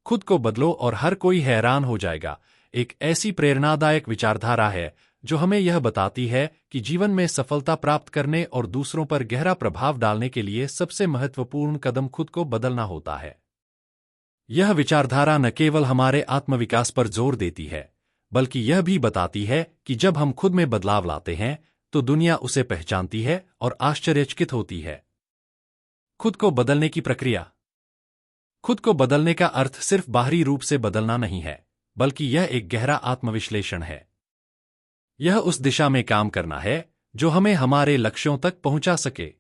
खुद को बदलो और हर कोई हैरान हो जाएगा एक ऐसी प्रेरणादायक विचारधारा है जो हमें यह बताती है कि जीवन में सफलता प्राप्त करने और दूसरों पर गहरा प्रभाव डालने के लिए सबसे महत्वपूर्ण कदम खुद को बदलना होता है। यह विचारधारा न केवल हमारे आत्मविकास पर जोर देती है, बल्कि यह भी बताती है कि जब हम खुद में बदलाव लाते हैं तो दुनिया उसे पहचानती है और आश्चर्यचकित होती है। खुद को बदलने की प्रक्रिया। खुद को बदलने का अर्थ सिर्फ बाहरी रूप से बदलना नहीं है, बल्कि यह एक गहरा आत्मविश्लेषण है। यह उस दिशा में काम करना है जो हमें हमारे लक्ष्यों तक पहुंचा सके।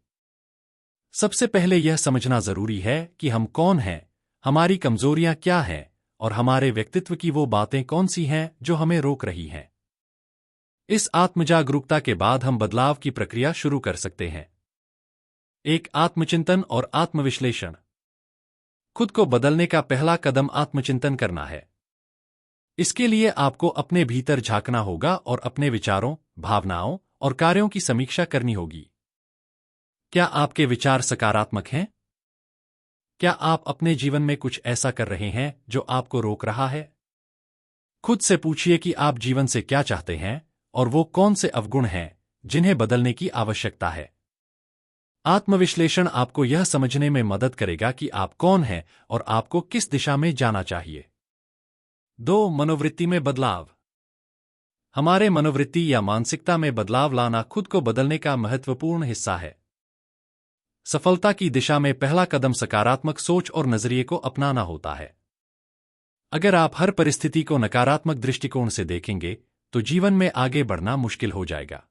सबसे पहले यह समझना जरूरी है कि हम कौन हैं, हमारी कमजोरियां क्या हैं और हमारे व्यक्तित्व की वो बातें कौन सी हैं जो हमें रोक रही हैं। इस आत्मजागरूकता के बाद हम बदलाव की प्रक्रिया शुरू कर सकते हैं। एक आत्मचिंतन और आत्मविश्लेषण। खुद को बदलने का पहला कदम आत्मचिंतन करना है। इसके लिए आपको अपने भीतर झांकना होगा और अपने विचारों, भावनाओं और कार्यों की समीक्षा करनी होगी। क्या आपके विचार सकारात्मक हैं? क्या आप अपने जीवन में कुछ ऐसा कर रहे हैं जो आपको रोक रहा है? खुद से पूछिए कि आप जीवन से क्या चाहते हैं और वो कौन से अवगुण हैं जिन्हें बदलने की आवश्यकता है। आत्मविश्लेषण आपको यह समझने में मदद करेगा कि आप कौन हैं और आपको किस दिशा में जाना चाहिए। 2. मनोवृत्ति में बदलाव। हमारे मनोवृत्ति या मानसिकता में बदलाव लाना खुद को बदलने का महत्वपूर्ण हिस्सा है। सफलता की दिशा में पहला कदम सकारात्मक सोच और नजरिए को अपनाना होता है। अगर आप हर परिस्थिति को नकारात्मक दृष्टिकोण से देखेंगे तो जीवन में आगे बढ़ना मुश्किल हो जाएगा।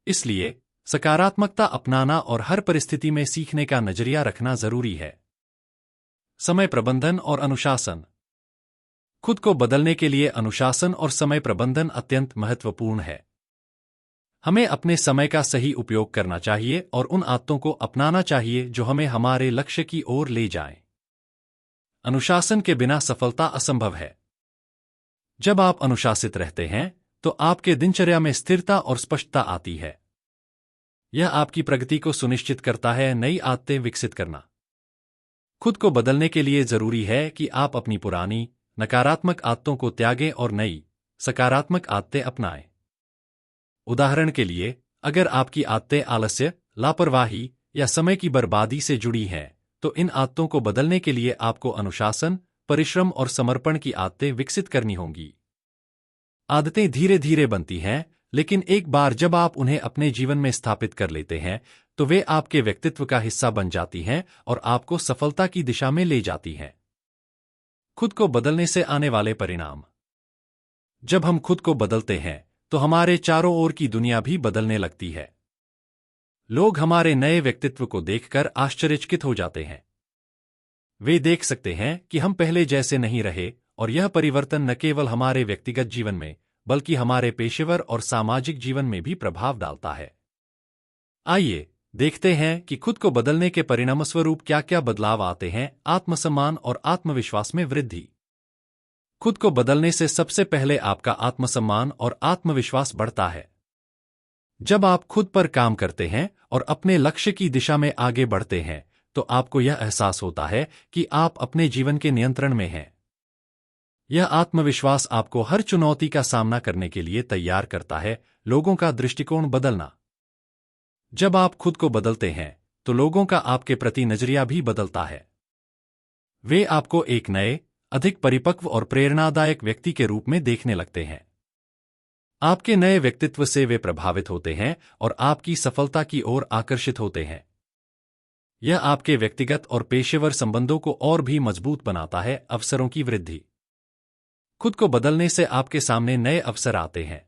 इसलिए सकारात्मकता अपनाना और हर परिस्थिति में सीखने का नजरिया रखना जरूरी है। समय प्रबंधन और अनुशासन। खुद को बदलने के लिए अनुशासन और समय प्रबंधन अत्यंत महत्वपूर्ण है। हमें अपने समय का सही उपयोग करना चाहिए और उन आदतों को अपनाना चाहिए जो हमें हमारे लक्ष्य की ओर ले जाएं। अनुशासन के बिना सफलता असंभव है। जब आप अनुशासित रहते हैं तो आपके दिनचर्या में स्थिरता और स्पष्टता आती है। यह आपकी प्रगति को सुनिश्चित करता है। नई आदतें विकसित करना। खुद को बदलने के लिए जरूरी है कि आप अपनी पुरानी नकारात्मक आदतों को त्यागें और नई सकारात्मक आदतें अपनाएं। उदाहरण के लिए, अगर आपकी आदतें आलस्य, लापरवाही या समय की बर्बादी से जुड़ी हैं, तो इन आदतों को बदलने के लिए आपको अनुशासन, परिश्रम और समर्पण की आदतें विकसित करनी होंगी। आदतें धीरे धीरे बनती हैं, लेकिन एक बार जब आप उन्हें अपने जीवन में स्थापित कर लेते हैं तो वे आपके व्यक्तित्व का हिस्सा बन जाती हैं और आपको सफलता की दिशा में ले जाती हैं। खुद को बदलने से आने वाले परिणाम। जब हम खुद को बदलते हैं तो हमारे चारों ओर की दुनिया भी बदलने लगती है। लोग हमारे नए व्यक्तित्व को देखकर आश्चर्यचकित हो जाते हैं। वे देख सकते हैं कि हम पहले जैसे नहीं रहे और यह परिवर्तन न केवल हमारे व्यक्तिगत जीवन में बल्कि हमारे पेशेवर और सामाजिक जीवन में भी प्रभाव डालता है। आइए देखते हैं कि खुद को बदलने के परिणामस्वरूप क्या-क्या बदलाव आते हैं। आत्मसम्मान और आत्मविश्वास में वृद्धि। खुद को बदलने से सबसे पहले आपका आत्मसम्मान और आत्मविश्वास बढ़ता है। जब आप खुद पर काम करते हैं और अपने लक्ष्य की दिशा में आगे बढ़ते हैं तो आपको यह एहसास होता है कि आप अपने जीवन के नियंत्रण में हैं। यह आत्मविश्वास आपको हर चुनौती का सामना करने के लिए तैयार करता है। लोगों का दृष्टिकोण बदलना। जब आप खुद को बदलते हैं तो लोगों का आपके प्रति नजरिया भी बदलता है। वे आपको एक नए, अधिक परिपक्व और प्रेरणादायक व्यक्ति के रूप में देखने लगते हैं। आपके नए व्यक्तित्व से वे प्रभावित होते हैं और आपकी सफलता की ओर आकर्षित होते हैं। यह आपके व्यक्तिगत और पेशेवर संबंधों को और भी मजबूत बनाता है। अवसरों की वृद्धि। खुद को बदलने से आपके सामने नए अवसर आते हैं।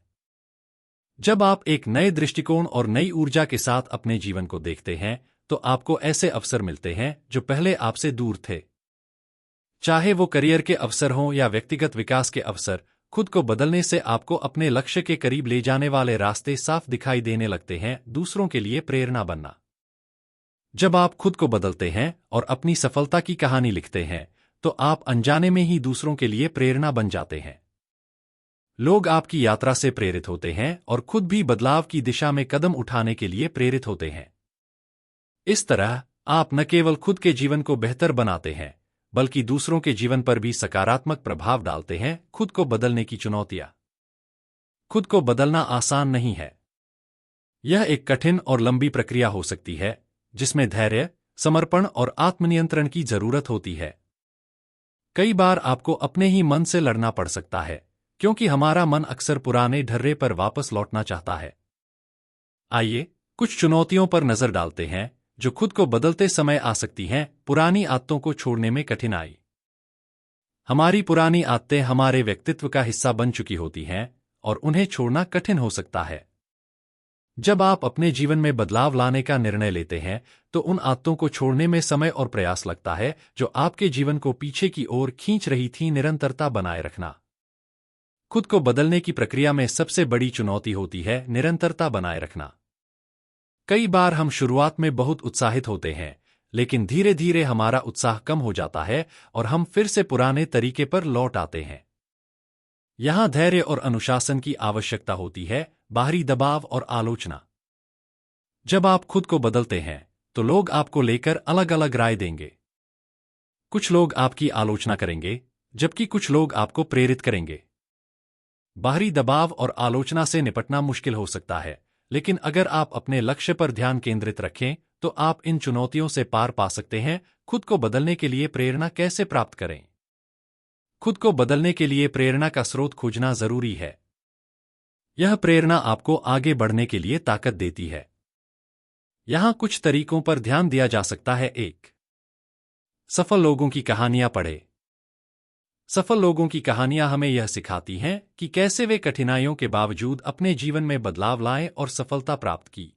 जब आप एक नए दृष्टिकोण और नई ऊर्जा के साथ अपने जीवन को देखते हैं तो आपको ऐसे अवसर मिलते हैं जो पहले आपसे दूर थे। चाहे वो करियर के अवसर हों या व्यक्तिगत विकास के अवसर, खुद को बदलने से आपको अपने लक्ष्य के करीब ले जाने वाले रास्ते साफ दिखाई देने लगते हैं। दूसरों के लिए प्रेरणा बनना। जब आप खुद को बदलते हैं और अपनी सफलता की कहानी लिखते हैं तो आप अनजाने में ही दूसरों के लिए प्रेरणा बन जाते हैं। लोग आपकी यात्रा से प्रेरित होते हैं और खुद भी बदलाव की दिशा में कदम उठाने के लिए प्रेरित होते हैं। इस तरह आप न केवल खुद के जीवन को बेहतर बनाते हैं बल्कि दूसरों के जीवन पर भी सकारात्मक प्रभाव डालते हैं। खुद को बदलने की चुनौतियां। खुद को बदलना आसान नहीं है। यह एक कठिन और लंबी प्रक्रिया हो सकती है, जिसमें धैर्य, समर्पण और आत्मनियंत्रण की जरूरत होती है। कई बार आपको अपने ही मन से लड़ना पड़ सकता है, क्योंकि हमारा मन अक्सर पुराने ढर्रे पर वापस लौटना चाहता है। आइए कुछ चुनौतियों पर नजर डालते हैं जो खुद को बदलते समय आ सकती हैं। पुरानी आदतों को छोड़ने में कठिनाई। हमारी पुरानी आदतें हमारे व्यक्तित्व का हिस्सा बन चुकी होती हैं और उन्हें छोड़ना कठिन हो सकता है। जब आप अपने जीवन में बदलाव लाने का निर्णय लेते हैं, तो उन आदतों को छोड़ने में समय और प्रयास लगता है जो आपके जीवन को पीछे की ओर खींच रही थीं। निरंतरता बनाए रखना। खुद को बदलने की प्रक्रिया में सबसे बड़ी चुनौती होती है निरंतरता बनाए रखना। कई बार हम शुरुआत में बहुत उत्साहित होते हैं, लेकिन धीरे धीरे हमारा उत्साह कम हो जाता है और हम फिर से पुराने तरीके पर लौट आते हैं। यहां धैर्य और अनुशासन की आवश्यकता होती है। बाहरी दबाव और आलोचना। जब आप खुद को बदलते हैं, तो लोग आपको लेकर अलग अलग राय देंगे। कुछ लोग आपकी आलोचना करेंगे, जबकि कुछ लोग आपको प्रेरित करेंगे। बाहरी दबाव और आलोचना से निपटना मुश्किल हो सकता है, लेकिन अगर आप अपने लक्ष्य पर ध्यान केंद्रित रखें, तो आप इन चुनौतियों से पार पा सकते हैं। खुद को बदलने के लिए प्रेरणा कैसे प्राप्त करें? खुद को बदलने के लिए प्रेरणा का स्रोत खोजना जरूरी है। यह प्रेरणा आपको आगे बढ़ने के लिए ताकत देती है। यहां कुछ तरीकों पर ध्यान दिया जा सकता है। 1. सफल लोगों की कहानियां पढ़ें। सफल लोगों की कहानियां हमें यह सिखाती हैं कि कैसे वे कठिनाइयों के बावजूद अपने जीवन में बदलाव लाए और सफलता प्राप्त की।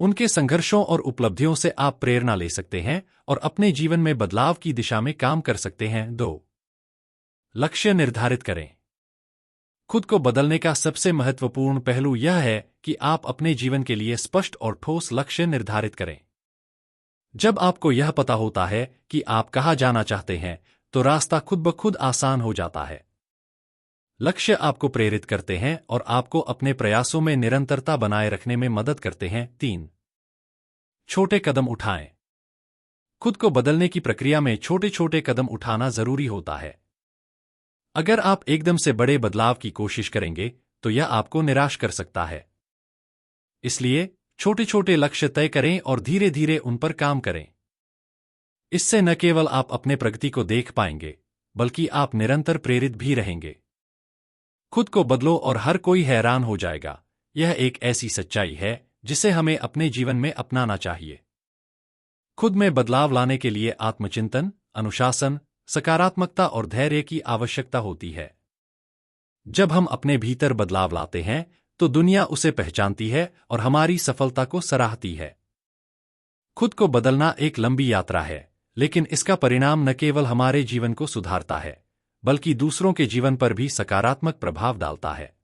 उनके संघर्षों और उपलब्धियों से आप प्रेरणा ले सकते हैं और अपने जीवन में बदलाव की दिशा में काम कर सकते हैं। 2. लक्ष्य निर्धारित करें। खुद को बदलने का सबसे महत्वपूर्ण पहलू यह है कि आप अपने जीवन के लिए स्पष्ट और ठोस लक्ष्य निर्धारित करें। जब आपको यह पता होता है कि आप कहां जाना चाहते हैं, तो रास्ता खुद ब खुद आसान हो जाता है। लक्ष्य आपको प्रेरित करते हैं और आपको अपने प्रयासों में निरंतरता बनाए रखने में मदद करते हैं। 3. छोटे कदम उठाएं। खुद को बदलने की प्रक्रिया में छोटे छोटे कदम उठाना जरूरी होता है। अगर आप एकदम से बड़े बदलाव की कोशिश करेंगे, तो यह आपको निराश कर सकता है। इसलिए छोटे छोटे लक्ष्य तय करें और धीरे धीरे उन पर काम करें। इससे न केवल आप अपने प्रगति को देख पाएंगे, बल्कि आप निरंतर प्रेरित भी रहेंगे। खुद को बदलो और हर कोई हैरान हो जाएगा। यह एक ऐसी सच्चाई है जिसे हमें अपने जीवन में अपनाना चाहिए। खुद में बदलाव लाने के लिए आत्मचिंतन, अनुशासन, सकारात्मकता और धैर्य की आवश्यकता होती है। जब हम अपने भीतर बदलाव लाते हैं, तो दुनिया उसे पहचानती है और हमारी सफलता को सराहती है। खुद को बदलना एक लंबी यात्रा है, लेकिन इसका परिणाम न केवल हमारे जीवन को सुधारता है, बल्कि दूसरों के जीवन पर भी सकारात्मक प्रभाव डालता है।